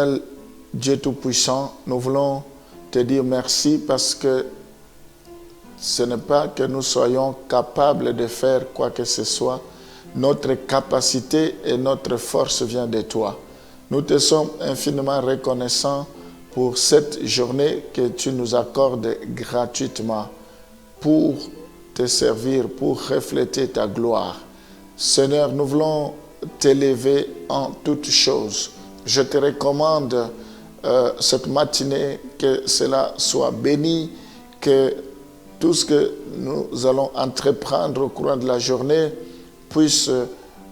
Éternel Dieu Tout-Puissant, nous voulons te dire merci parce que ce n'est pas que nous soyons capables de faire quoi que ce soit. Notre capacité et notre force vient de toi. Nous te sommes infiniment reconnaissants pour cette journée que tu nous accordes gratuitement pour te servir, pour refléter ta gloire. Seigneur, nous voulons t'élever en toutes choses. Je te recommande cette matinée, que cela soit béni, que tout ce que nous allons entreprendre au cours de la journée puisse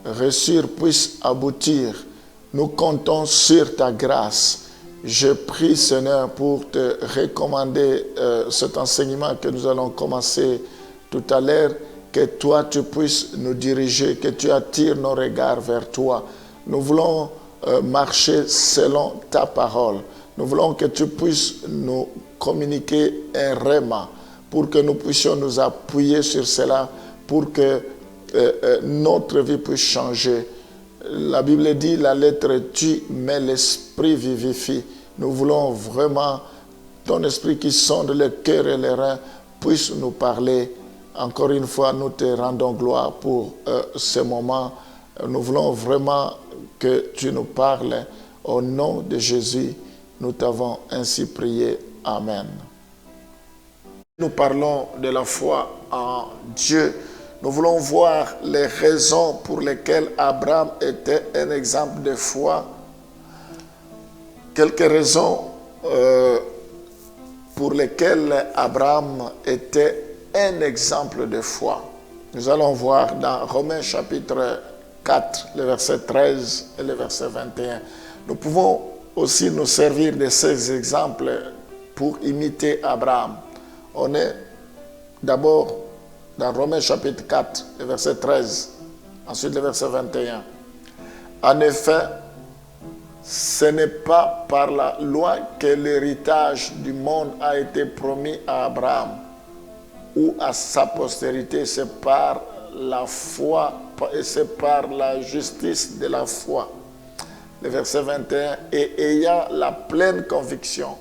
réussir, puisse aboutir. Nous comptons sur ta grâce. Je prie, Seigneur, pour te recommander cet enseignement que nous allons commencer tout à l'heure, que toi, tu puisses nous diriger, que tu attires nos regards vers toi. Nous voulons marcher selon ta parole. Nous voulons que tu puisses nous communiquer un rhéma pour que nous puissions nous appuyer sur cela, pour que notre vie puisse changer. La Bible dit, la lettre tue, mais l'esprit vivifie. Nous voulons vraiment, ton esprit qui sonde le cœur et les reins, puisse nous parler. Encore une fois, nous te rendons gloire pour ce moment. Nous voulons vraiment que tu nous parles. Au nom de Jésus, nous t'avons ainsi prié. Amen. Nous parlons de la foi en Dieu. Nous voulons voir les raisons pour lesquelles Abraham était un exemple de foi. Quelques raisons pour lesquelles Abraham était un exemple de foi. Nous allons voir dans Romains chapitre 4, le verset 13 et le verset 21. Nous pouvons aussi nous servir de ces exemples pour imiter Abraham. On est d'abord dans Romains chapitre 4, le verset 13, ensuite le verset 21. En effet, ce n'est pas par la loi que l'héritage du monde a été promis à Abraham ou à sa postérité, c'est par la foi et c'est par la justice de la foi. Le verset 21, et ayant la pleine conviction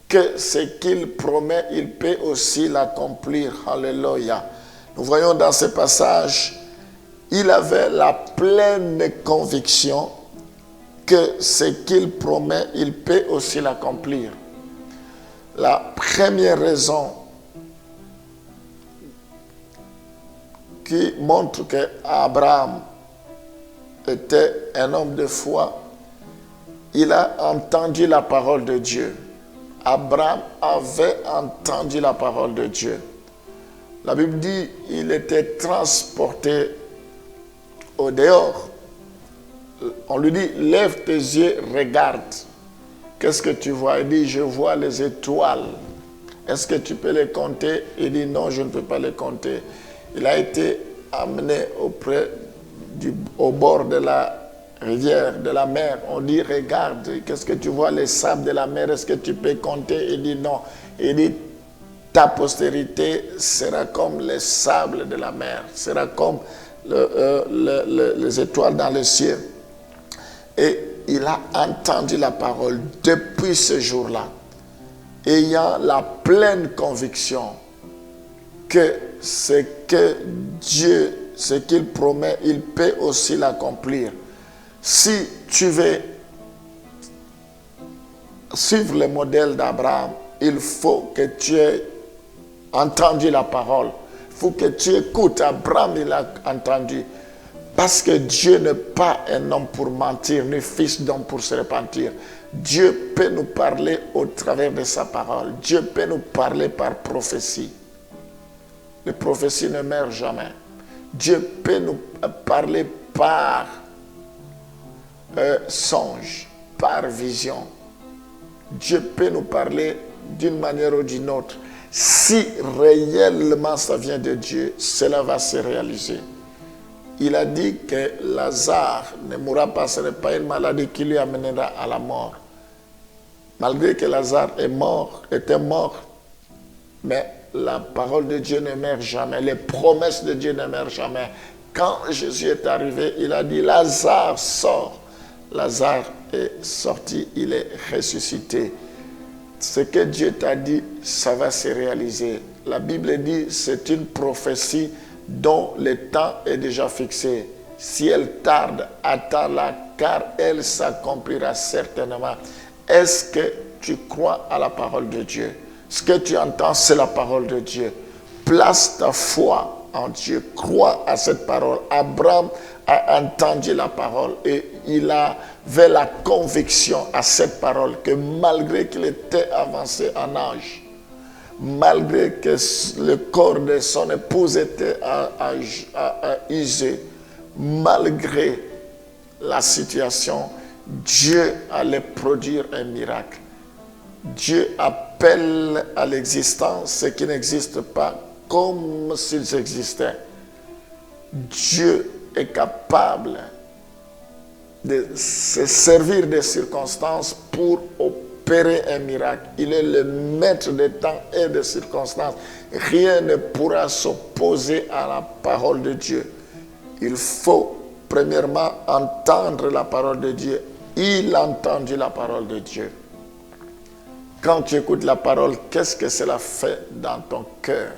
que ce qu'il promet, il peut aussi l'accomplir. Alléluia. Nous voyons dans ce passage, il avait la pleine conviction que ce qu'il promet, il peut aussi l'accomplir. La première raison qui montre qu'Abraham était un homme de foi, il a entendu la parole de Dieu. Abraham avait entendu la parole de Dieu. La Bible dit qu'il était transporté au dehors. On lui dit, lève tes yeux, regarde. Qu'est-ce que tu vois? Il dit, je vois les étoiles. Est-ce que tu peux les compter? Il dit, non, je ne peux pas les compter. Il a été amené au bord de la rivière, de la mer. On dit, regarde, qu'est-ce que tu vois, les sables de la mer, est-ce que tu peux compter? Il dit, non. Il dit, ta postérité sera comme les sables de la mer, sera comme les étoiles dans le ciel. Et il a entendu la parole depuis ce jour-là, ayant la pleine conviction que ce que Dieu, ce qu'il promet, il peut aussi l'accomplir. Si tu veux suivre le modèle d'Abraham, il faut que tu aies entendu la parole. Il faut que tu écoutes. Abraham, il a entendu. Parce que Dieu n'est pas un homme pour mentir, ni fils d'homme pour se repentir. Dieu peut nous parler au travers de sa parole. Dieu peut nous parler par prophétie. Les prophéties ne meurent jamais. Dieu peut nous parler par songe, par vision. Dieu peut nous parler d'une manière ou d'une autre. Si réellement ça vient de Dieu, cela va se réaliser. Il a dit que Lazare ne mourra pas, ce n'est pas une maladie qui lui amènera à la mort. Malgré que Lazare était mort, mais la parole de Dieu ne meurt jamais, les promesses de Dieu ne meurent jamais. Quand Jésus est arrivé, il a dit, Lazare sort. Lazare est sorti, il est ressuscité. Ce que Dieu t'a dit, ça va se réaliser. La Bible dit, c'est une prophétie dont le temps est déjà fixé. Si elle tarde, attends-la, car elle s'accomplira certainement. Est-ce que tu crois à la parole de Dieu? Ce que tu entends, c'est la parole de Dieu. Place ta foi en Dieu. Crois à cette parole. Abraham a entendu la parole et il avait la conviction à cette parole que malgré qu'il était avancé en âge, malgré que le corps de son épouse était usé, malgré la situation, Dieu allait produire un miracle. Dieu appelle à l'existence ce qui n'existe pas comme s'ils existaient. Dieu est capable de se servir des circonstances pour opérer un miracle. Il est le maître des temps et des circonstances. Rien ne pourra s'opposer à la parole de Dieu. Il faut premièrement entendre la parole de Dieu. Il a entendu la parole de Dieu. Quand tu écoutes la parole, qu'est-ce que cela fait dans ton cœur?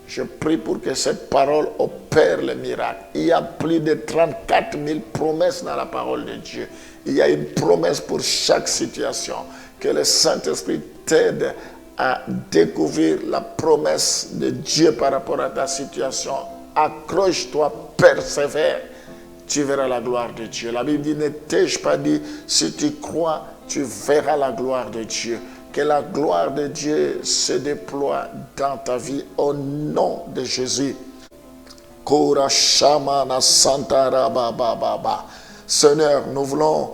Je prie pour que cette parole opère le miracle. Il y a plus de 34 000 promesses dans la parole de Dieu. Il y a une promesse pour chaque situation. Que le Saint-Esprit t'aide à découvrir la promesse de Dieu par rapport à ta situation. Accroche-toi, persévère. Tu verras la gloire de Dieu. La Bible dit, ne t'ai-je pas dit, si tu crois, tu verras la gloire de Dieu. Que la gloire de Dieu se déploie dans ta vie au nom de Jésus. Seigneur, nous voulons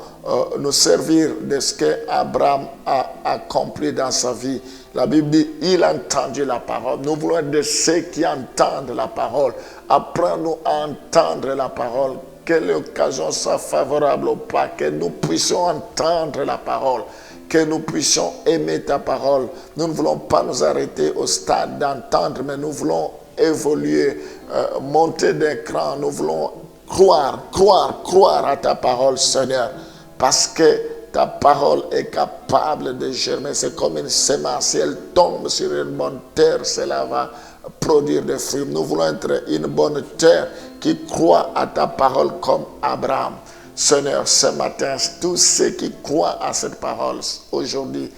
nous servir de ce que Abraham a accompli dans sa vie. La Bible dit, il a entendu la parole. Nous voulons être de ceux qui entendent la parole. Apprends-nous à entendre la parole. Que l'occasion soit favorable ou pas, que nous puissions entendre la parole, que nous puissions aimer ta parole. Nous ne voulons pas nous arrêter au stade d'entendre, mais nous voulons évoluer, monter d'un cran. Nous voulons croire à ta parole, Seigneur, parce que ta parole est capable de germer. C'est comme une semence. Si elle tombe sur une bonne terre, cela va produire des fruits. Nous voulons être une bonne terre qui croit à ta parole comme Abraham. Seigneur, ce matin, tous ceux qui croient à cette parole, aujourd'hui,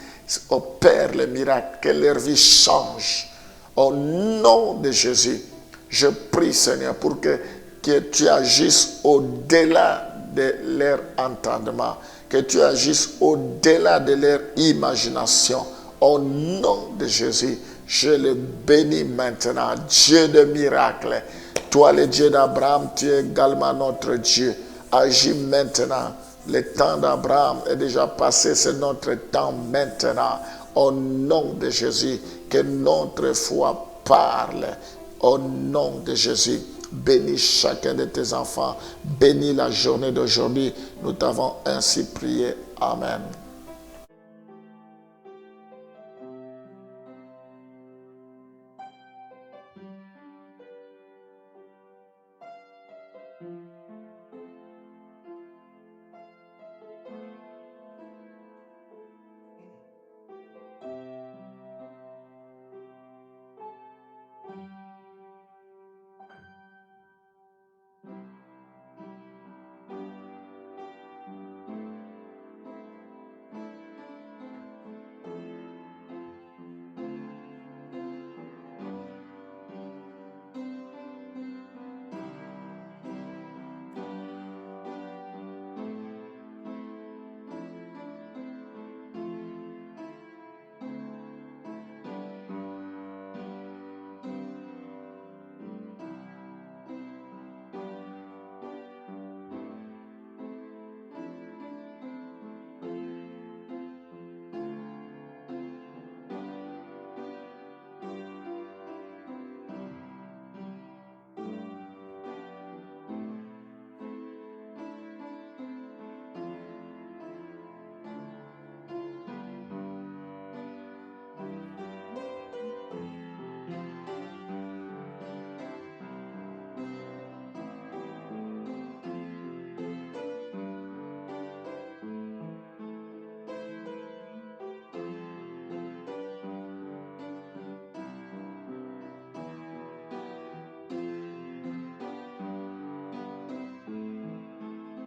opèrent le miracle, que leur vie change. Au nom de Jésus, je prie, Seigneur, pour que tu agisses au-delà de leur entendement, que tu agisses au-delà de leur imagination. Au nom de Jésus, je le bénis maintenant, Dieu de miracles. Toi, le Dieu d'Abraham, tu es également notre Dieu. Agis maintenant. Le temps d'Abraham est déjà passé, c'est notre temps maintenant. Au nom de Jésus, que notre foi parle. Au nom de Jésus, bénis chacun de tes enfants. Bénis la journée d'aujourd'hui. Nous t'avons ainsi prié. Amen.